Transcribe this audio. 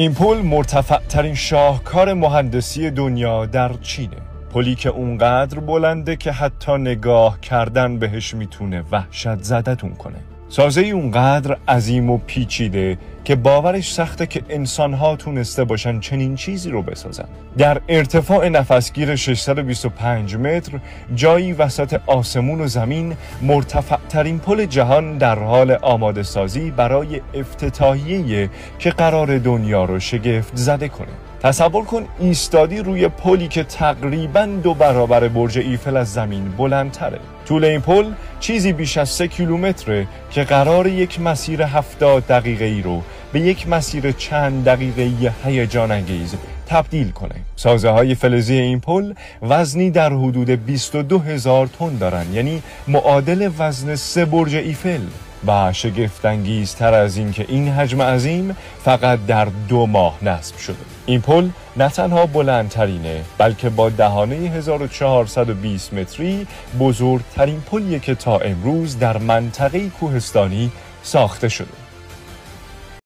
این پل مرتفع ترین شاهکار مهندسی دنیا در چینه. پلی که اونقدر بلنده که حتی نگاه کردن بهش میتونه وحشت زدتون کنه. سازه اونقدر عظیم و پیچیده که باورش سخته که انسان‌ها تونسته باشن چنین چیزی رو بسازن. در ارتفاع نفسگیر 625 متر، جایی وسط آسمون و زمین، مرتفع ترین پل جهان در حال آماده سازی برای افتتاحیه‌ای که قرار دنیا رو شگفت زده کنه. تصور کن ایستادی روی پلی که تقریباً 2 برابر برج ایفل از زمین بلندتره. طول این پل چیزی بیش از 3 کیلومتره که قرار یک مسیر 70 دقیقه‌ای رو به یک مسیر چند دقیقه‌ای هیجان انگیز تبدیل کنه. سازه های فلزی این پل وزنی در حدود 22,000 تن دارن، یعنی معادل وزن 3 برج ایفل. و شگفت‌انگیزتر از این که این حجم عظیم فقط در 2 ماه نصب شده. این پل نه تنها بلندترینه، بلکه با دهانه 1420 متری بزرگترین پلیه که تا امروز در منطقه کوهستانی ساخته شده.